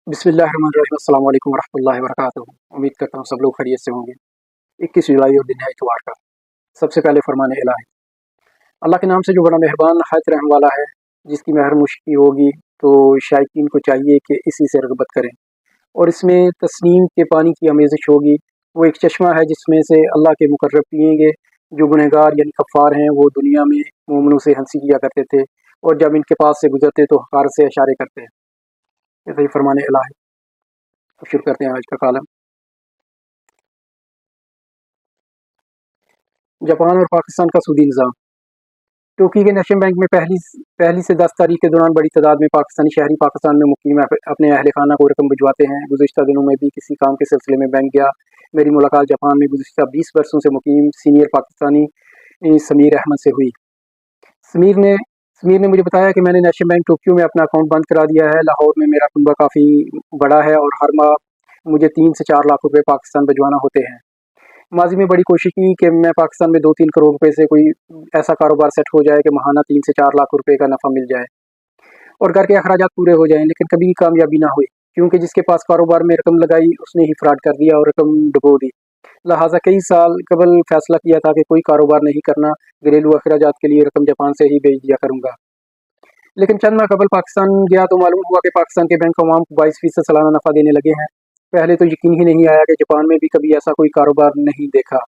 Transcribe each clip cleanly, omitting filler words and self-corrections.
बिस्मिल्लाहिर्रहमानिर्रहीम। अस्सलाम वालेकुम वरहमतुल्लाहि वबरकातुहू। उम्मीद करता हूँ सब लोग खैरियत से होंगे। 21 जुलाई और दिन है इतवार का। सबसे पहले फरमान इलाही, अल्लाह के नाम से जो बड़ा मेहरबान नहायत रहम वाला है, जिसकी महर मुश्की होगी तो शायकीन को चाहिए कि इसी से रग़बत करें। और इसमें तस्नीम के पानी की आमेज़श होगी। वो एक चश्मा है जिसमें से अल्लाह के मुकर्रब पिएंगे। जो गुनहगार यानी कफ़ार हैं वो दुनिया में मोमिनों से हंसी किया करते थे, और जब इनके पास से गुजरते तो हकार से इशारे करते हैं। ऐसे ही फरमान इलाही। अब शुरू करते हैं आज का कॉलम। जापान और पाकिस्तान का सूदी निज़ाम। टोक्यो के नेशनल बैंक में पहली से 10 तारीख के दौरान बड़ी तादाद में पाकिस्तानी शहरी पाकिस्तान में मुकीम अपने अहल खाना को रकम भिजवाते हैं। गुज़िश्ता दिनों में भी किसी काम के सिलसिले में बैंक गया। मेरी मुलाकात जापान में गुज़िश्ता 20 वर्षों से मुकीम सीनियर पाकिस्तानी समीर अहमद से हुई। समीर ने मुझे बताया कि मैंने नेशनल बैंक टोक्यो में अपना अकाउंट बंद करा दिया है। लाहौर में मेरा कुनबा काफ़ी बड़ा है और हर माह मुझे 3 से 4 लाख रुपए पाकिस्तान भिजवाना होते हैं। माजी में बड़ी कोशिश की कि मैं पाकिस्तान में 2-3 करोड़ रुपए से कोई ऐसा कारोबार सेट हो जाए कि माहाना 3 से 4 लाख रुपए का नफ़ा मिल जाए और घर के अखराजात पूरे हो जाएं, लेकिन कभी कामयाबी ना हुई, क्योंकि जिसके पास कारोबार में रकम लगाई उसने ही फ्रॉड कर दिया और रकम डुबो दी। लिहाजा कई साल कबल फैसला किया था कि कोई कारोबार नहीं करना, घरेलू अखराजात के लिए रकम जापान से ही भेज दिया करूँगा। लेकिन चंद माह कबल पाकिस्तान गया तो मालूम हुआ कि पाकिस्तान के बैंक अवाम को 22% सालाना नफ़ा देने लगे हैं। पहले तो यकीन ही नहीं आया कि जापान में भी कभी ऐसा कोई कारोबार नहीं देखा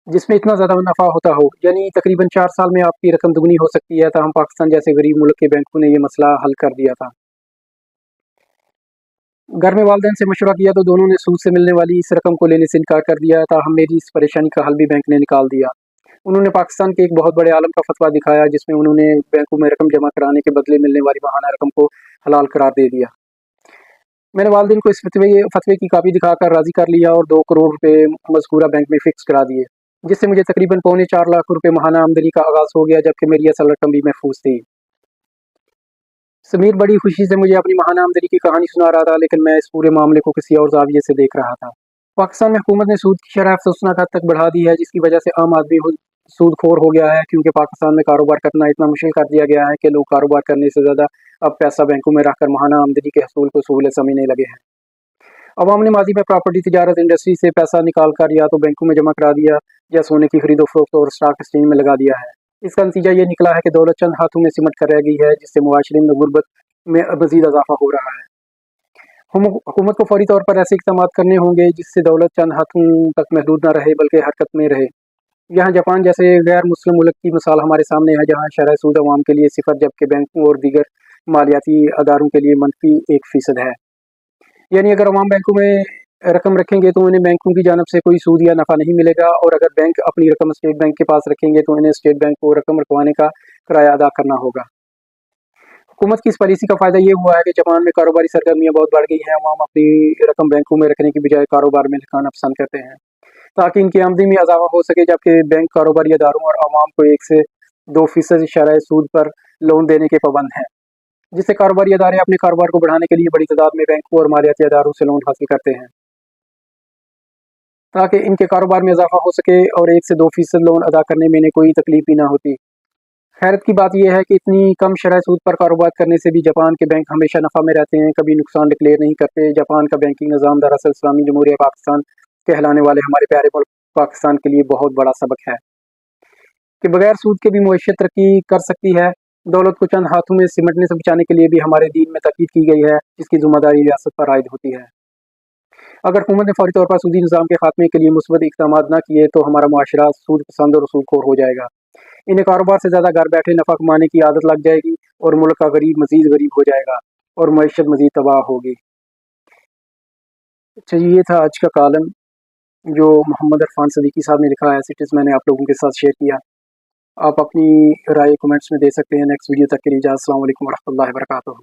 जिसमें इतना ज़्यादा नफ़ा होता हो। यानी तकरीबन 4 साल में आपकी रकम दुगनी हो सकती है। हम पाकिस्तान जैसे गरीब मुल्क के बैंकों ने ये मसला हल कर दिया था। घर में वालिदैन से मशवरा किया तो दोनों ने सूद से मिलने वाली इस रकम को लेने से इनकार कर दिया था। हम मेरी इस परेशानी का हल भी बैंक ने निकाल दिया। उन्होंने पाकिस्तान के एक बहुत बड़े आलम का फतवा दिखाया, जिसमें उन्होंने बैंकों में रकम जमा कराने के बदले मिलने वाली माहाना रकम को हलाल करार दे दिया। मैंने वालिदैन को इस फतवे की कापी दिखाकर राज़ी कर लिया और 2 करोड़ रुपए मज़कूरा बैंक में फ़िक्स करा दिए, जिससे मुझे तकरीबन 3.25 लाख रुपए माहाना आमदनी का आगाज़ हो गया, जबकि मेरी असल रकम भी महफूज थी। समीर बड़ी खुशी से मुझे अपनी माहाना आमदनी की कहानी सुना रहा था, लेकिन मैं इस पूरे मामले को किसी और ज़ाविये से देख रहा था। पाकिस्तान में हुकूमत ने सूद की शरह अफसोसनाक हद तक बढ़ा दी है, जिसकी वजह से आम आदमी सूदखोर हो गया है, क्योंकि पाकिस्तान में कारोबार करना इतना मुश्किल कर दिया गया है कि लोग कारोबार करने से ज़्यादा अब पैसा बैंकों में रखकर माहाना आमदनी के हसूल को सहूलत समझने लगे हैं। अवाम ने माजी में प्रॉपर्टी तिजारत इंडस्ट्री से पैसा निकाल कर या तो बैंकों में जमा करा दिया या सोने की खरीदो फरोख्त और स्टॉक एक्सचेंज में लगा दिया है। इसका नतीजा ये निकला है कि दौलत चंद हाथों में सिमट कर रह गई है, जिससे मुआशरे में गुर्बत में मजीद इजाफा हो रहा है। हुकूमत को फौरी तौर पर ऐसे इक़दाम करने होंगे जिससे दौलत चंद हाथों तक महदूद न रहे बल्कि हरकत में रहे। यहाँ जापान जैसे गैर मुस्लिम मुल्क की मिसाल हमारे सामने है, जहाँ शरह सूद अवाम के लिए सिफर, जबकि बैंकों और दीगर मालियाती अदारों के लिए -1% है। यानी अगर अवाम बैंकों में रकम रखेंगे तो उन्हें बैंकों की जानब से कोई सूद या नफ़ा नहीं मिलेगा, और अगर बैंक अपनी रकम स्टेट बैंक के पास रखेंगे तो उन्हें स्टेट बैंक को रकम रखवाने का किराया अदा करना होगा। हुकूमत की इस पॉलिसी का फ़ायदा ये हुआ है कि जापान में कारोबारी सरगर्मियाँ बहुत बढ़ गई हैं। अवाम अपनी रकम बैंकों में रखने की बजाय कारोबार में लगाना पसंद करते हैं, ताकि इनकी आमदनी में इजाफा हो सके, जबकि बैंक कारोबारी अदारों और अवाम को 1 से 2% शरह सूद पर लोन देने के पाबंद हैं, जिससे कारोबारी अदारे अपने कारोबार को बढ़ाने के लिए बड़ी तादाद में बैंकों और मालियाती अदारों से लोन हासिल करते हैं, ताकि इनके कारोबार में इजाफा हो सके और 1 से 2% लोन अदा करने में इन्हें कोई तकलीफ भी ना होती। हैरत की बात यह है कि इतनी कम शरह सूद पर कारोबार करने से भी जापान के बैंक हमेशा नफ़ा में रहते हैं, कभी नुकसान डिक्लेयर नहीं करते। जापान का बैंकिंग निज़ाम दरअसल इस्लामी जमहूरिया पाकिस्तान कहलाने वाले हमारे प्यारे मुल्क पाकिस्तान के लिए बहुत बड़ा सबक है कि बगैर सूद के भी मुआशरत तरक्की कर सकती है। दौलत को चंद हाथों में सिमटने से बचाने के लिए भी हमारे दीन में ताकीद की गई है, जिसकी ज़िम्मेदारी रियासत पर आयद होती है। अगर हुकूमत ने फौरी तौर पर सूदी निज़ाम के खात्मे के लिए मुस्बत इक़दाम न किए तो हमारा मुआशरा सूद पसंद और सूदखोर हो जाएगा। इन्हें कारोबार से ज़्यादा घर बैठे नफ़ा कमाने की आदत लग जाएगी और मुल्क का गरीब मज़ीद गरीब हो जाएगा और मईशत मज़ीद तबाह होगी। अच्छा, ये था आज का कॉलम जो मोहम्मद इरफान सदीकी साहब ने लिखा है। एज़ इट इज़ मैंने आप लोगों के साथ शेयर किया। आप अपनी राय कमेंट्स में दे सकते हैं। नेक्स्ट वीडियो तक के लिए इजाज़त। अस्सलाम वालेकुम वरहमतुल्लाहि वबरकातुहू।